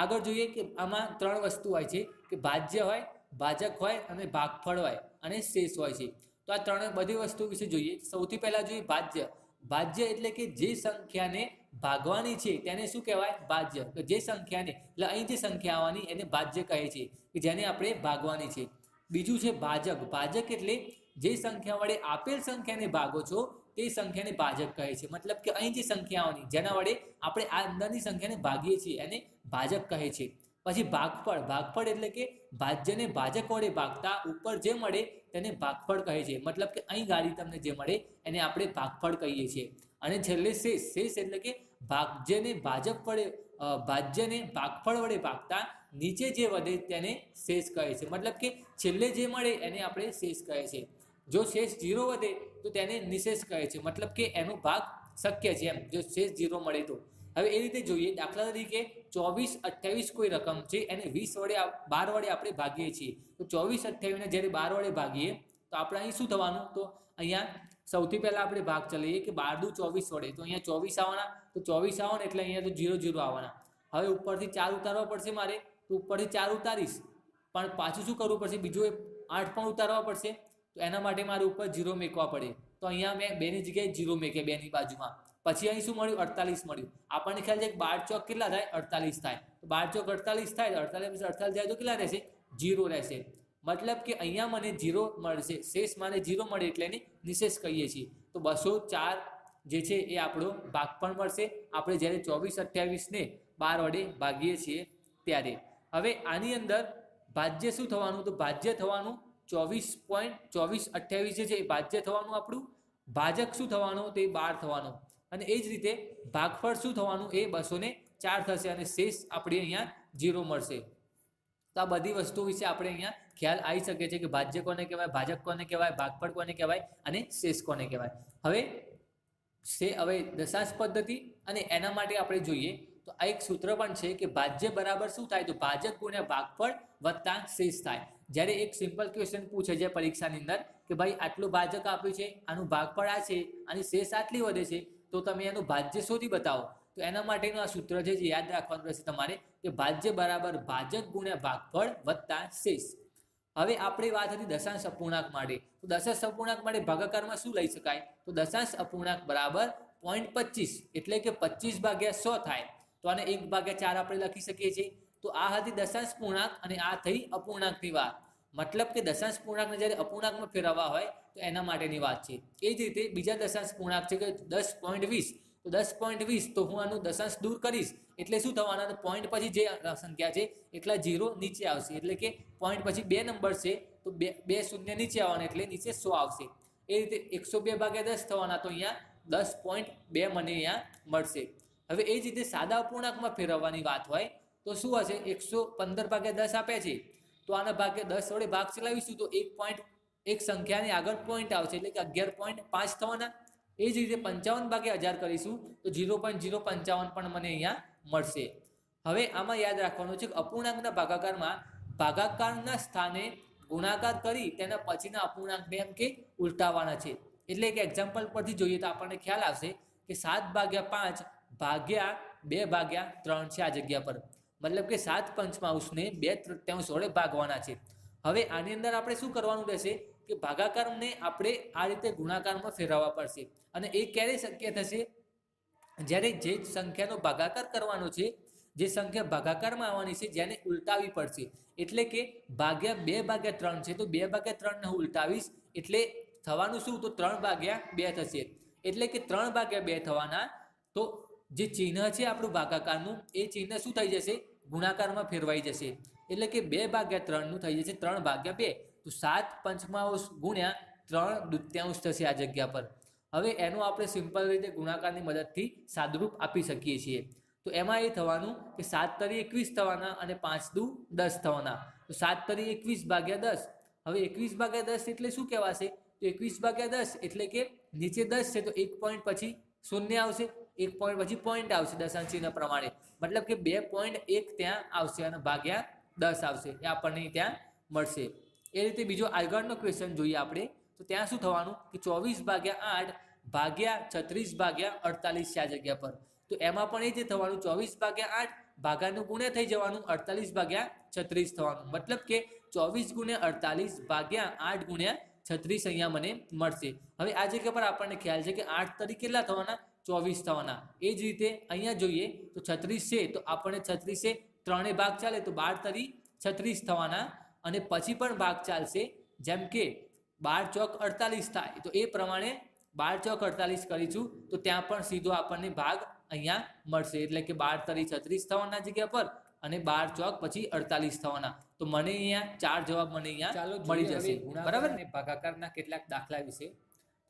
આગળ જોઈએ કે આમાં 3 વસ્તુ હોય છે કે ભાજ્ય હોય, ભાજક હોય અને ભાગફળ હોય અને શેષ હોય છે. તો આ ત્રણે બધી વસ્તુ વિશે જોઈએ. સૌથી પહેલા જોઈએ ભાજ્ય. ભાજ્ય એટલે કે જે સંખ્યાને ભાગવાની છે તેને શું કહેવાય ભાજ્ય. તો જે સંખ્યાને એટલે અહીં જે સંખ્યા આવવાની એને ભાજ્ય કહે છે કે જેને આપણે ભાગવાની છે. બીજું છે ભાજક. ભાજક એટલે જે સંખ્યા વડે આપેલ સંખ્યાને ભાગો છો તે સંખ્યાને ભાજક કહે છે. મતલબ કે અહીં જે સંખ્યા આવવાની જેના વડે આપણે આ અંદરની સંખ્યાને ભાગીએ છીએ એને ભાજક કહે છે. પછી ભાગફળ. ભાગફળ એટલે કે ભાજ્યને ભાજક વડે ભાગતા ઉપર જે મળે તેને ભાગફળ કહે છે. મતલબ કે અહીં ગાડી તમને જે મળે એને આપણે ભાગફળ કહીએ છીએ. અને છેલ્લે શેષ. શેષ એટલે કે ભાજ્યને ભાગફળ વડે ભાગતા નીચે જે વધે તેને શેષ કહે છે. મતલબ કે છેલ્લે જે મળે એને આપણે શેષ કહે છે. જો શેષ 0 વધે તો તેને નિશેષ કહે છે, મતલબ કે એનો ભાગ શક્ય છે એમ, જો શેષ 0 મળે તો. હવે એ રીતે જોઈએ, દાખલા તરીકે 24, 28 કોઈ રકમ છે, એને 20 વડે 12 વડે આપણે ભાગીએ છીએ. તો 24, 28 ને જ્યારે 12 વડે ભાગીએ તો આપણે અહીં શું થવાનું, તો અહીંયા સૌથી પહેલા આપણે ભાગ ચલાવીએ કે 12 દુ 24 વડે, તો અહીંયા 24 આવવાના, તો 24 આવવાના એટલે અહીંયા તો 0 0 આવવાના. હવે ઉપરથી 4 ઉતારવા પડશે મારે, તો ઉપરથી 4 ઉતારીશ, પણ પાછું શું કરવું પડશે, બીજું 8 પણ ઉતારવા પડશે, તો એના માટે મારે ઉપર 0 મેકવા પડે. તો અહીંયા મેં 2 ની જગ્યાએ 0 મેકે, 2 ની બાજુમાં. પછી અહીં શું મળ્યું, 48 મળ્યું. આપણને ખ્યાલ છે કે 12 ચોક કેટલા થાય, 48 થાય. તો 12 ચોક 48 થાય, 48 48 જાય તો કેટલા રહેશે, 0 રહેશે. મતલબ કે અહીંયા મને 0 મળશે, શેષ મને 0 મળે એટલે એને નિશેષ કહીએ છીએ. તો 204 જે છે એ આપણો ભાગફળ મળશે આપણે જ્યારે 24, 28 ને 12 વડે ભાગીએ છીએ ત્યારે. હવે આની અંદર ભાજ્ય શું થવાનું, તો ભાજ્ય થવાનું 24.24 28 જે છે એ ભાજ્ય થવાનું આપણું, ભાજક શું થવાનું, તે 12 થવાનું. અને એ જ રીતે ભાગફળ શું થવાનું, એ 204 થશે અને શેષ આપણે અહીંયા 0 મળશે. તો આ બધી વસ્તુઓ વિશે આપણે અહીંયા ખ્યાલ આવી શકે છે કે ભાજ્ય કોને કહેવાય, ભાજક કોને કહેવાય, ભાગફળ કોને કહેવાય અને શેષ કોને કહેવાય. હવે દશાંશ પદ્ધતિ અને એના માટે આપણે જોઈએ તો આ એક સૂત્ર પણ છે કે ભાજ્ય બરાબર શું થાય, તો ભાજક ગુણ્યા ભાગફળ વત્તા શેષ થાય. જ્યારે એક સિમ્પલ ક્વેશ્ચન પૂછે છે પરીક્ષાની અંદર કે ભાઈ આટલું ભાજક આપ્યું છે, આનું ભાગફળ આ છે, આની શેષ આટલી વધે છે, તો તમે એનું ભાજ્ય શોધી બતાવો. તો એના માટેનું આ સૂત્ર છે જે યાદ રાખવાનું રહેશે તમારે કે ભાજ્ય બરાબર ભાજક ગુણ્યા ભાગફળ વત્તા શેષ. હવે આપણે વાત હતી દશાંશ અપૂર્ણાંક માટે. તો દશાંશ અપૂર્ણાંક માટે ભાગાકારમાં શું લઈ શકાય, તો દશાંશ અપૂર્ણાંક બરાબર 0.25 એટલે કે 25/100 થાય. તો આને 1/4 આપણે લખી શકીએ છીએ. તો આ હતી દશાંશ પૂર્ણાંક અને આ થઈ અપૂર્ણાંકની વાત. મતલબ કે દશાંશ પૂર્ણાંકને જ્યારે અપૂર્ણાંકમાં ફેરવવા હોય તો એના માટેની વાત છે. એ જ રીતે બીજા દશાંશ પૂર્ણાંક છે કે 10.20. તો 10.20 તો હું આનું દશાંશ દૂર કરીશ એટલે શું થવાના, પોઈન્ટ પછી જે સંખ્યા છે એટલા 0 નીચે આવશે, એટલે કે પોઈન્ટ પછી 2 નંબર છે તો 2 શૂન્ય નીચે આવવાના એટલે નીચે 100 આવશે. એ રીતે 102/10 થવાના, તો અહીંયા 10.2 મને અહીંયા મળશે. હવે એ જ રીતે સાદા અપૂર્ણાંકમાં ફેરવવાની વાત હોય તો શું હશે, 115/10 આપ્યા છે, તો આના ભાગે 10 વડે ભાગ ચલાવીશું તો એક સંખ્યાની આગળ પોઈન્ટ આવશે એટલે કે 11.5 થવાના. એ જ રીતે 55/1000 કરીશું તો 0.055 પણ મને અહીંયા મળશે. હવે આમાં યાદ રાખવાનું છે કે અપૂર્ણાંકના ભાગાકારમાં ભાગાકારના સ્થાને ગુણાકાર કરી તેના પછીના અપૂર્ણાંકને એમ કે ઉલટાવવાના છે. એટલે કે એક્ઝામ્પલ પરથી જોઈએ તો આપણને ખ્યાલ આવશે કે 7/5 ભાગ્યા 2/3 છે આ જગ્યા પર, મતલબ કે 7/5 ને 2/3 વડે ભાગવાના છે. હવે આની અંદર આપણે શું કરવાનું રહેશે કે ભાગાકારને આપણે આ રીતે ગુણાકારમાં ફેરવવા પડશે. અને એ ક્યારે શક્ય થશે, જ્યારે જે સંખ્યાનો ભાગાકાર કરવાનો છે, જે સંખ્યા ભાગાકારમાં આવવાની છે જેને ઉલટાવી પડશે. એટલે કે ભાગ્યા 2/3 છે તો 2/3 ને હું ઉલટાવીશ એટલે થવાનું શું, તો 3/2 થશે. એટલે કે 3/2 થવાના. તો જે ચિહ્ન છે આપણું ભાગાકારનું એ ચિહ્ન શું થઈ જશે, ગુણાકારમાં ફેરવાઈ જશે. એટલે કે 2/3 નું થઈ જશે 3/2. તો 7/5 ગુણ્યા 3/2 થશે આ જગ્યા પર. હવે એનું આપણે સિમ્પલ રીતે ગુણાકારની મદદથી સાદુરૂપ આપી શકીએ છીએ. તો એમાં એ થવાનું કે 7×3 = 21 થવાના અને 5×2 = 10 થવાના. તો 7×3 = 21/10. હવે 21/10 એટલે શું કહેવાશે, તો 21/10 એટલે કે નીચે 10 છે તો 1 પોઈન્ટ પછી 0 આવશે, 1 પોઈન્ટ પછી પોઈન્ટ આવશે દશાંશ ચિહ્ન પ્રમાણે, મતલબ કે 2.1 ત્યાં આવશે અને ભાગ્યા 10 આવશે, એ આપણને ત્યાં મળશે. એ રીતે બીજો આગળનો ક્વેશ્ચન જોઈએ આપણે તો ત્યાં શું થવાનું કે 24/8 ભાગ્યા 36/48 છે આ જગ્યા પર. તો એમાં પણ એ જ થવાનું, 24/8 ભાગાનું ગુણ્યા થઈ જવાનું 48/36 થવાનું, મતલબ કે 24 × 48 ભાગ્યા 8 × 36 અહીંયા મને મળશે. હવે આ જગ્યા પર આપણને ખ્યાલ છે કે 8 તરી કેટલા થવાના, 24 થવાના. એ જ રીતે અહીંયા જોઈએ તો 36 છે તો આપણને 36 3 ભાગ ચાલે તો 12 તરી 36 થવાના અને પછી પણ ભાગ ચાલશે, જેમ કે 12 ચોક 48 થાય તો એ પ્રમાણે 12 ચોક 48 કરીશું તો ત્યાં પણ સીધો આપણને ભાગ અહીંયા મળશે. એટલે કે 12 તરી 36 થવાના જગ્યા પર અને 12 ચોક પછી 48 થવાના. તો મને અહીંયા 4 જવાબ મને અહીંયા મળી જશે. બરાબર ને. ભાગાકારના કેટલાક દાખલા વિશે.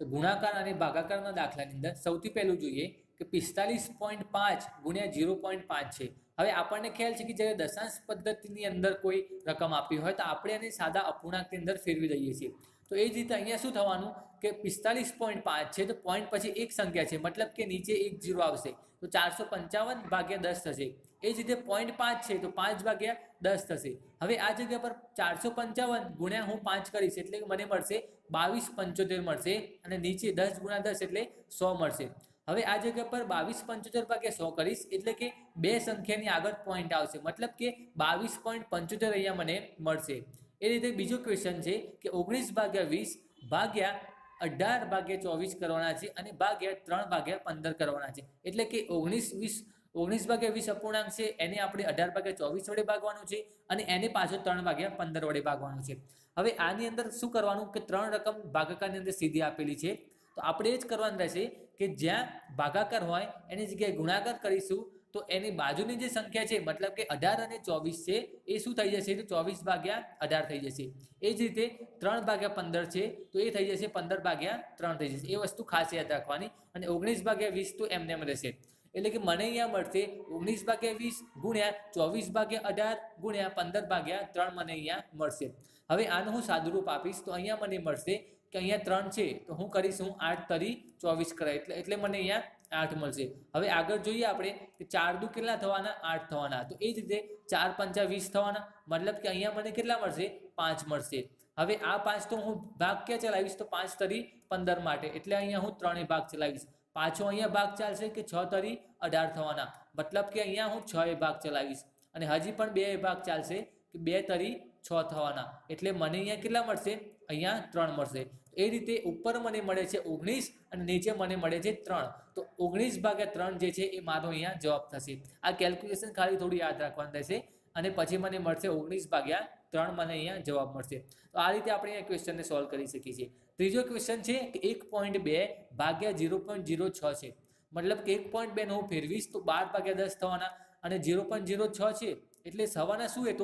તો ગુણાકાર અને ભાગાકારના દાખલાની અંદર સૌથી પહેલું જોઈએ કે 45.5 ગુણ્યા 0.5 છે. હવે આપણને ખ્યાલ છે કે જ્યારે દશાંશ પદ્ધતિની અંદર કોઈ રકમ આપી હોય તો આપણે એને સાદા અપૂર્ણાંકની અંદર ફેરવી દઈએ છીએ. તો એ જ રીતે અહીંયા શું થવાનું કે 45.5 છે, તો પોઈન્ટ પછી એક સંખ્યા છે, મતલબ કે નીચે એક 0 આવશે, તો 455 ભાગ્યા 10 થશે. એ જ રીતે 0.5 છે, તો 5 ભાગ્યા 10 થશે. હવે આ જગ્યા પર 455 ગુણ્યા હું 5 કરીશ એટલે મને મળશે 2275 મળશે, અને નીચે 10 ગુણ્યા 10 એટલે 100 મળશે. હવે આ જગ્યા પર 2275 ભાગ્યા 100 કરીશ એટલે કે બે સંખ્યાની આગળ પોઈન્ટ આવશે, મતલબ કે 22.75 અહીંયા મને મળશે. એ રીતે બીજો ક્વેશ્ચન છે કે 19 ભાગ્યા 20 ભાગ્યા 18 ભાગ્યા 24 કરવાના છે અને ભાગ્યા 3 ભાગ્યા 15 કરવાના છે. એટલે કે 19 ભાગ્યા 20 અપૂર્ણાંક છે, એને આપણે 18 ભાગ્યા 24 વડે ભાગવાનું છે અને એને પાછો 3 ભાગ્યા 15 વડે ભાગવાનું છે. હવે આની અંદર શું કરવાનું કે 3 રકમ ભાગાકારની અંદર સીધી આપેલી છે, તો આપણે એ જ કરવાનું રહેશે કે જ્યાં ભાગાકાર હોય એની જગ્યાએ ગુણાકાર કરીશું, તો એની બાજુની જે સંખ્યા છે મતલબ કે 18 અને 24 છે એ શું થઈ જશે, તો 24 ભાગ્યા 18 થઈ જશે. એ જ રીતે 3 ભાગ્યા 15 છે તો એ થઈ જશે 15 ભાગ્યા 3 થઈ જશે. એ વસ્તુ ખાસ યાદ રાખવાની. અને 19 ભાગ્યા 20 તો એમને એમ રહેશે. એટલે કે મને અહીંયા મળશે 19 ભાગ્યા 20 ગુણ્યા 24 ભાગ્યા 18 ગુણ્યા 15 ભાગ્યા 3 મને અહીંયા મળશે. હવે આનું હું સાદુરૂપ આપીશ તો અહીંયા મને મળશે કે અહીંયા 3 છે તો હું કરીશ 8 તરી 24 કરાય એટલે મને અહીંયા 8 મળશે. હવે આગળ જોઈએ આપણે કે 4 દુ કેટલા થવાના, 8 થવાના. તો એ જ રીતે 4 પંચા 20 થવાના, મતલબ કે અહીંયા મને કેટલા મળશે, 5 મળશે. હવે આ 5 તો હું ભાગ ક્યાં ચલાવીશ, તો 5 તરી 15 માટે, એટલે અહીંયા હું 3 ભાગ ચલાવીશ. પાછો અહીંયા ભાગ ચાલશે કે 6 તરી 18 થવાના, મતલબ કે અહીંયા હું 6 ભાગ ચલાવીશ. અને હજી પણ 2 ભાગ ચાલશે કે 2 તરી 6 થવાના, એટલે મને અહીંયા કેટલા મળશે, અહીંયા 3 મળશે. એ રીતે ઉપર મને મળે છે 19 અને નીચે મને મળે છે 3. તો 19 ભાગ્યા 3 જે છે એ મારો અહીંયા જવાબ થશે. આ કેલ્ક્યુલેશન ખાલી થોડું યાદ રાખવાનું રહેશે અને પછી મને મળશે 19 ભાગ્યા 3 મને અહીંયા જવાબ મળશે. તો આ રીતે આપણે અહીંયા ક્વેશ્ચનને સોલ્વ કરી શકીએ છીએ. ત્રીજો ક્વેશ્ચન છે કે 1.2 ભાગ્યા 0.06 છે, મતલબ કે 1.2 ને હું ફેરવીશ તો 12 ભાગ્યા 10 થવાના, અને 0.06 છે એટલે થવાના શું, એ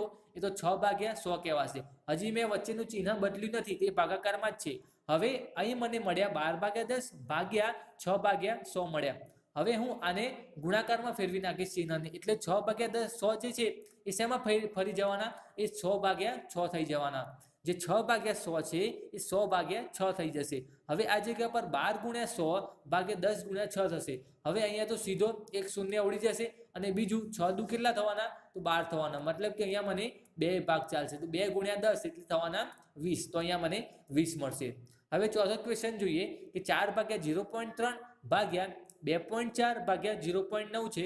તો 6 ભાગ્યા 100 કહેવાશે. હજી મેં વચ્ચેનું ચિહ્ન બદલ્યું નથી, તે ભાગાકારમાં જ છે. હવે અહીં મને મળ્યા 12 ભાગ્યા 10 ભાગ્યા 6 ભાગ્યા 100 મળ્યા. હવે હું આને ગુણાકારમાં ફેરવી નાખીશ ચિહ્નને, એટલે 6 ભાગ્યા 10 100 જે છે એ શેમાં ફરી જવાના, એ 6 ભાગ્યા 6 થઈ જવાના. જે 6 ભાગ્યા 100 છે એ 100 ભાગ્યા 6 થઈ જશે. હવે આ જગ્યા પર 12 ગુણ્યા 100 ભાગ્યા 10 ગુણ્યા 6 થશે. હવે અહીંયા તો સીધો એક શૂન્ય ઉડી જશે, અને બીજું 6 દુ કેટલા થવાના, તો 12 થવાના, મતલબ કે અહીંયા મને 2 ભાગ ચાલશે, તો 2 ગુણ્યા 10 એટલે થવાના 20, તો અહીંયા મને 20 મળશે. હવે ચોથો ક્વેશ્ચન જોઈએ કે 4 ભાગ્યા 0.3 ભાગ્યા 2.4 ભાગ્યા 0.9 છે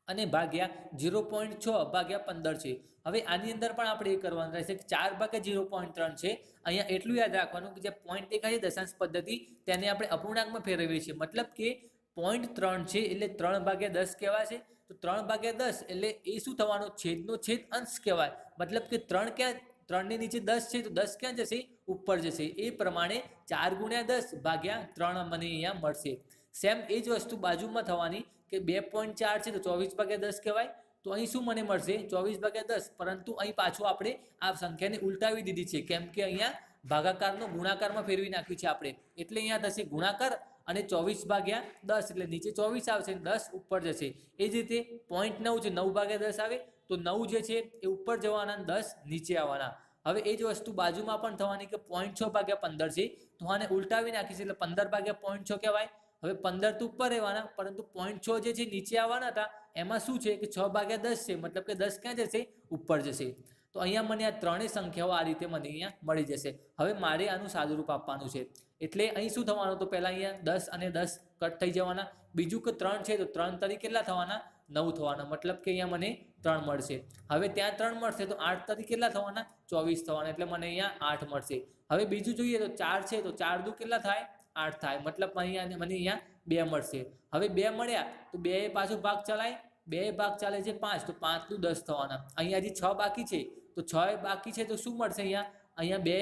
અને ભાગ્યા 0.6 ભાગ્યા 15 છે. હવે આની અંદર પણ આપણે એ કરવાનું રહેશે કે 4 ભાગ્યા 0.3 છે, અહીંયા એટલું યાદ રાખવાનું કે જે પોઈન્ટ દેખાય છે દશાંશ પદ્ધતિ તેને આપણે અપૂર્ણાંકમાં ફેરવીએ છીએ, મતલબ કે 0.3 છે એટલે 3 ભાગ્યા 10 કહેવાશે. તો 3 ભાગ્યા 10 એટલે એ શું થવાનું, છેદનો છેદ અંશ કહેવાય, મતલબ કે 3 ક્યાં, 3 ની નીચે 10 છે તો 10 ક્યાં જશે, ઉપર જશે. એ પ્રમાણે 4 ગુણ્યા 10 ભાગ્યા 3 મને અહીંયા મળશે. સેમ એ જ વસ્તુ બાજુમાં થવાની કે 2.4 છે તો 24 ભાગ્યા 10 કહેવાય. તો અહીં શું મને મળશે, 24 ભાગ્યા 10, પરંતુ અહીં પાછું આપણે આ સંખ્યાને ઉલટાવી દીધી છે, કેમ કે અહીંયા ભાગાકારનો ગુણાકારમાં ફેરવી નાખ્યું છે આપણે, એટલે અહીંયા થશે ગુણાકાર અને 24 ભાગ્યા 10 એટલે નીચે 24 આવશે, 10 ઉપર જશે. એ જ રીતે 0.9 છે, 9 ભાગ્યા 10 આવે તો 9 જે છે એ ઉપર જવાના, 10 નીચે આવવાના. હવે એ જ વસ્તુ બાજુમાં પણ થવાની કે 0.6 ભાગ્યા 15 છે, તો આને ઉલટાવી નાખીશ એટલે 15 ભાગ્યા 0.6 કહેવાય. હવે 15 તો ઉપર રહેવાના, પરંતુ 0.6 જે છે નીચે આવવાના હતા, એમાં શું છે કે 6 ભાગ્યા 10 છે, મતલબ કે 10 ક્યાં જશે, ઉપર જશે. તો અહીંયા મને આ ત્રણેય સંખ્યાઓ આ રીતે મને અહીંયા મળી જશે. હવે મારે આનું સાદુરૂપ આપવાનું છે, એટલે અહીં શું થવાનું, તો પહેલાં અહીંયા 10 અને 10 કટ થઈ જવાના. બીજું કે 3 છે તો 3 તરી કેટલા થવાના, 9 થવાના, મતલબ કે અહીંયા મને 3 મળશે. હવે ત્યાં 3 મળશે તો 8 તરી કેટલા થવાના, 24 થવાના, એટલે મને અહીંયા 8 મળશે. હવે બીજું જોઈએ તો 4 છે તો 4 દુ કેટલા થાય, 8 થાય, મતલબ મને અહીંયા 2 મળશે. હવે 2 મળ્યા તો 2 પાછું ભાગ ચલાય, 2 ભાગ ચાલે છે 5, તો 5 દુ 10 થવાના. અહીંયા હજી 6 બાકી છે તો 6 બાકી છે તો શું મળશે, અહીંયા 2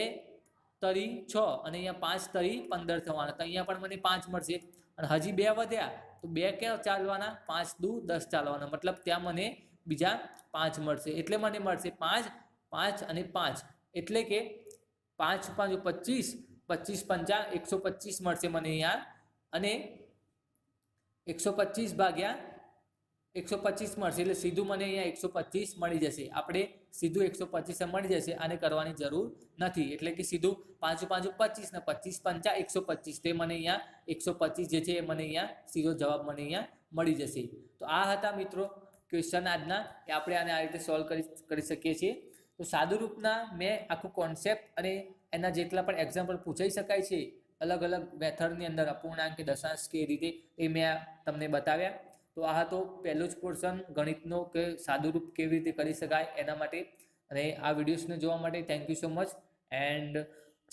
તરી 6 અને અહીંયા 5 તરી 15 થવાના, તો અહીંયા પણ મને 5 મળશે. અને હજી 2 વધ્યા તો 2 ક્યાં ચાલવાના, 5 દુ 10 ચાલવાના, મતલબ ત્યાં મને બીજા 5 મળશે. એટલે મને મળશે 5, 5 અને 5, એટલે કે 5 5 25, 25 પંચા 125 મળશે મને અહીંયા. અને 125 ભાગ્યા 125 મળશે એટલે સીધું મને અહીંયા 125 મળી જશે. આપણે સીધું 125 મળી જશે, આને કરવાની જરૂર નથી. એટલે કે સીધું 5 5 25 ને 25 5 125, તે મને અહીંયા 125 જે છે એ મને અહીંયા સીધો જવાબ મને અહીંયા મળી જશે. તો આ હતા મિત્રો ક્વેશ્ચન આજના, કે આપણે આને આ રીતે સોલ્વ કરી શકીએ છીએ. તો સાદુરૂપના મેં આખું કોન્સેપ્ટ અને એના જેટલા પણ એક્ઝામ્પલ પૂછાઈ શકાય છે અલગ અલગ મેથડની અંદર, અપૂર્ણાંક કે દશાંશ કે રીતે, એ મેં તમને બતાવ્યા. તો આ હતો પહેલું જ પોર્શન ગણિતનો, કે સાદુરૂપ કેવી રીતે કરી શકાય એના માટે. અને આ વિડીયોઝને જોવા માટે thank you so much. And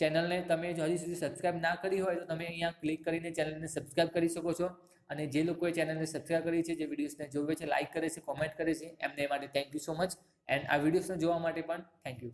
ચેનલને તમે જો હજી સુધી સબસ્ક્રાઈબ ના કરી હોય તો તમે અહીંયા ક્લિક કરીને ચેનલને સબસ્ક્રાઈબ કરી શકો છો. અને જે લોકોએ ચેનલને સબસ્ક્રાઈબ કરી છે, જે વિડીયોઝને જોવે છે, લાઇક કરે છે, કોમેન્ટ કરે છે, એમને માટે thank you so much. And આ વિડીયોઝને જોવા માટે પણ થેન્ક યુ.